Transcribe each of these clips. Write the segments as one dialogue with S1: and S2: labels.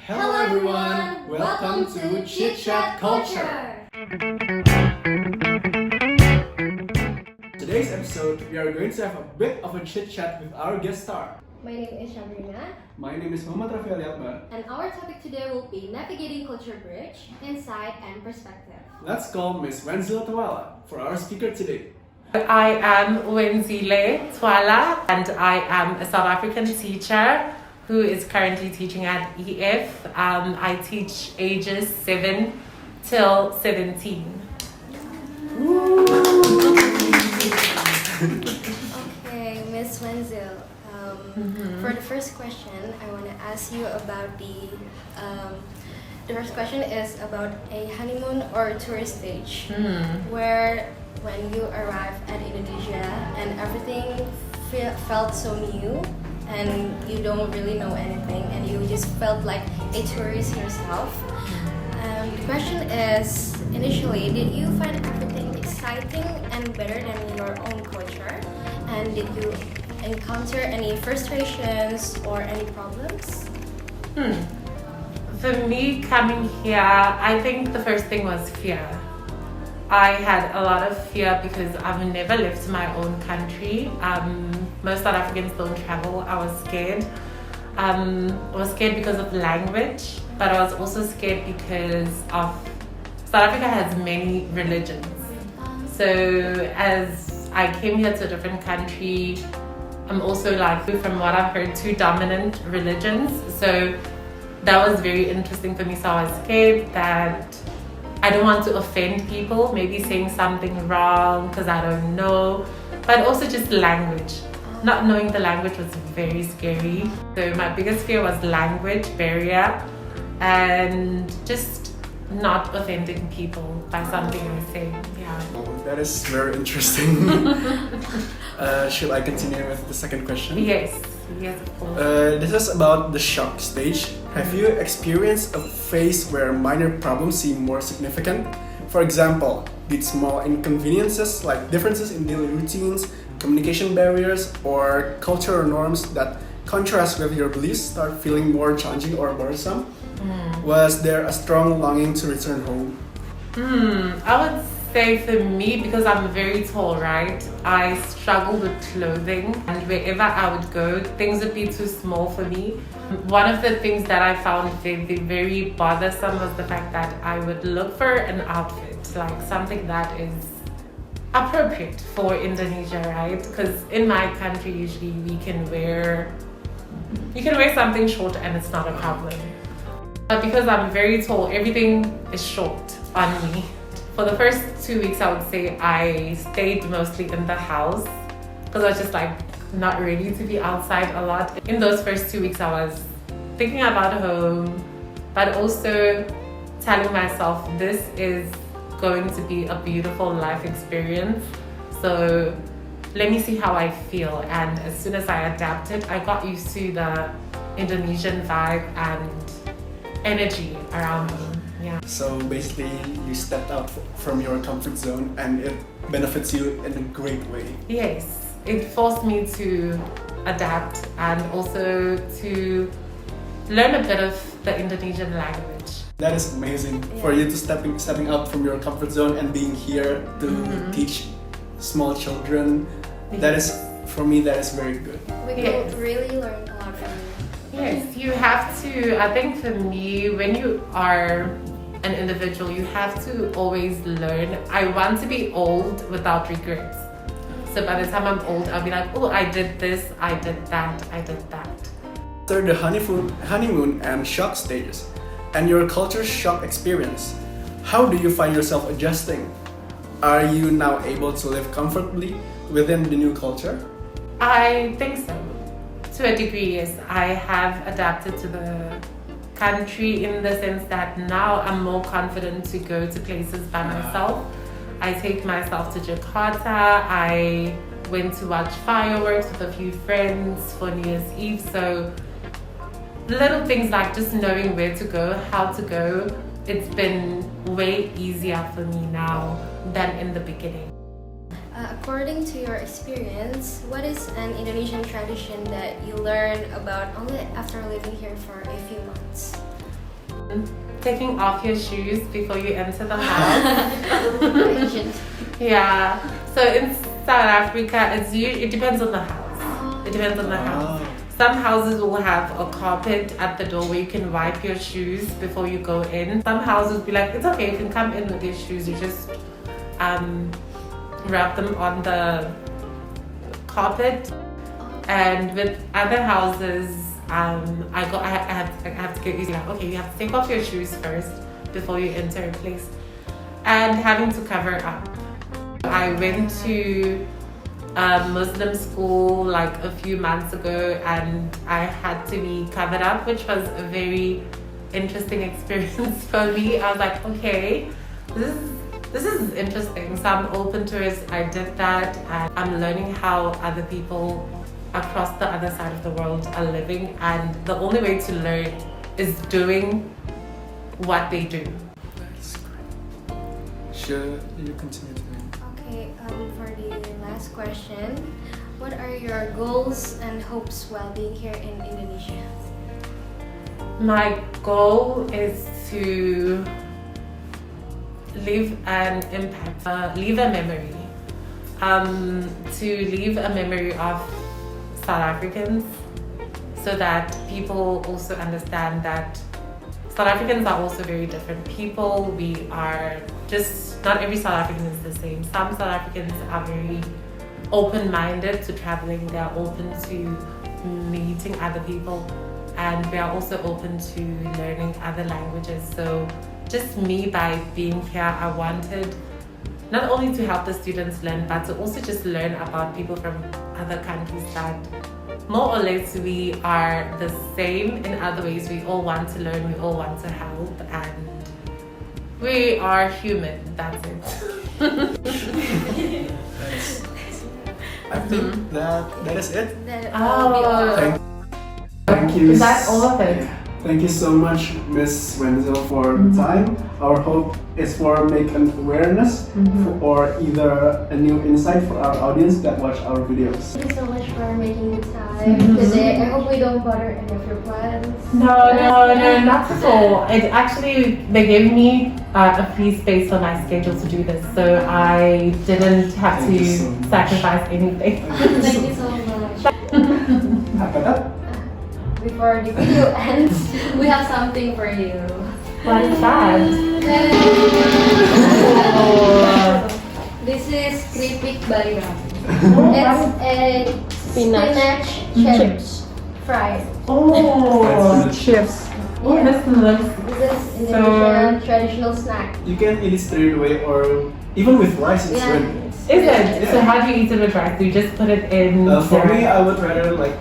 S1: Hello everyone! Welcome to CHITCHAT Culture! Today's episode, we are going to have a bit of a chit-chat with our guest star.
S2: My name is Shabrina.
S1: My name is Raffi Ali Akbar.
S2: And our topic today will be navigating culture bridge, insight and perspective.
S1: Let's call Miss Wenzile Thwala for our speaker today.
S3: I am Wenzile Thwala and I am a South African teacher who is currently teaching at EF. I teach ages 7 till 17.
S2: Okay, Miss Wenzile. For the first question, I want to ask you about the first question is about a honeymoon or tourist stage, where when you arrive at Indonesia and everything felt so new and you don't really know anything and you just felt like a tourist yourself. The question is, initially, did you find everything exciting and better than your own culture? And did you encounter any frustrations or any problems?
S3: For me, coming here, I think the first thing was fear. I had a lot of fear because I've never left my own country. Most South Africans don't travel. I was scared. I was scared because of language, but I was also scared because of South Africa has many religions. So as I came here to a different country, I'm also like, from what I've heard, 2 dominant religions. So that was very interesting for me. So I was scared that I don't want to offend people, maybe saying something wrong because I don't know, but also just language. Not knowing the language was very scary. So my biggest fear was language barrier and just not offending people by something I say. Yeah.
S1: Oh, that is very interesting. Should I continue with the second question?
S3: Yes, of course.
S1: This is about the shock stage. Have you experienced a phase where minor problems seem more significant? For example, did small inconveniences like differences in daily routines, communication barriers, or cultural norms that contrast with your beliefs start feeling more challenging or bothersome? Was there a strong longing to return home?
S3: I would say for me, because I'm very tall, right? I struggle with clothing, and wherever I would go, things would be too small for me. One of the things that I found very bothersome was the fact that I would look for an outfit, like something that is appropriate for Indonesia, right? Because in my country, usually you can wear something short and it's not a problem. But because I'm very tall, everything is short on me. For the first 2 weeks, I would say I stayed mostly in the house because I was just like not ready to be outside a lot. In those first 2 weeks, I was thinking about home, but also telling myself this is going to be a beautiful life experience. So let me see how I feel. And as soon as I adapted, I got used to the Indonesian vibe and energy around me. Yeah.
S1: So basically, you stepped out from your comfort zone and it benefits you in a great way.
S3: Yes, it forced me to adapt and also to learn a bit of the Indonesian language.
S1: That is amazing for you to stepping out from your comfort zone and being here to teach small children.
S3: Yes.
S1: That is, for me, that is very good.
S2: We could really learn a lot from you.
S3: Yes, you have to. I think for me, when you are an individual, you have to always learn. I want to be old without regrets. So by the time I'm old, I'll be like, oh, I did this, I did that, I did that.
S1: After the honeymoon and shock stages, and your culture shock experience, how do you find yourself adjusting? Are you now able to live comfortably within the new culture?
S3: I think so. To a degree, yes. I have adapted to the country in the sense that now I'm more confident to go to places by myself. I take myself to Jakarta. I went to watch fireworks with a few friends for New Year's Eve. So little things like just knowing where to go, how to go, it's been way easier for me now than in the beginning.
S2: According to your experience, what is an Indonesian tradition that you learned about only after living here for a few months?
S3: Taking off your shoes before you enter the house. Yeah. So in South Africa, it depends on the house. It depends on the house. Some houses will have a carpet at the door where you can wipe your shoes before you go in. Some houses be like, it's okay, you can come in with your shoes. You just wrap them on the carpet. And with other houses, I have to get used to like, okay, you have to take off your shoes first before you enter a place, and having to cover up. I went to a Muslim school like a few months ago, and I had to be covered up, which was a very interesting experience for me. I was like, okay, this is interesting. So I'm open to it. I did that, and I'm learning how other people across the other side of the world are living, and the only way to learn is doing what they do.
S1: That's great. Should you continue to
S2: Okay, for the last question, what are your goals and hopes while being here in Indonesia?
S3: My goal is to leave an impact, leave a memory, to leave a memory of South Africans, so that people also understand that South Africans are also very different people. We are just, not every South African is the same. Some South Africans are very open-minded to traveling. They are open to meeting other people, and we are also open to learning other languages. So just me, by being here, I wanted not only to help the students learn, but to also just learn about people from other countries, that more or less we are the same in other ways. We all want to learn, we all want to help, and we are human. That's it.
S1: I think that is it. Thank you.
S3: Is that all of it?
S1: Thank you so much, Miss Wenzile, for the time. Our hope is for make an awareness or either a new insight for our audience that watch our videos.
S2: Thank you so much for making the time today. I hope we don't bother any of your plans.
S3: No, not at all. It actually, they gave me a free space on my schedule to do this, so I didn't have
S1: Thank you
S3: to
S1: so much.
S3: sacrifice anything.
S2: Thank you so much.
S1: Apa that?
S2: Before the video ends, we have something for you.
S3: What is that?
S2: This is keripik bayam. It's a spinach chips fried.
S3: Oh,
S1: chips.
S3: Oh, this looks
S2: This is Indonesian traditional snack.
S1: You can eat it straight away or even with rice. It's
S2: Yeah.
S1: good.
S3: Is it?
S1: Yeah.
S3: So how do you eat it with rice? Do you just put it in?
S1: For me, I would rather like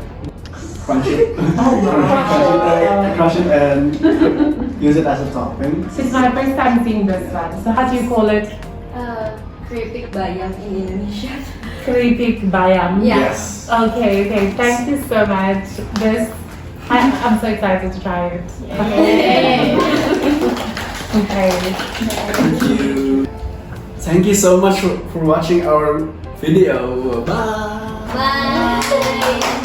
S1: crunch it,
S3: Oh, wow.
S1: crush it, and use it as a topping.
S3: It's my first time seeing this one. So how do you call it?
S2: Keripik bayam in Indonesia.
S3: Keripik bayam.
S2: Yeah.
S1: Yes.
S3: Okay. Thank you so much. I'm so excited to try it.
S2: Yay.
S3: Okay.
S1: Thank you. Thank you so much for watching our video. Bye.
S2: Bye.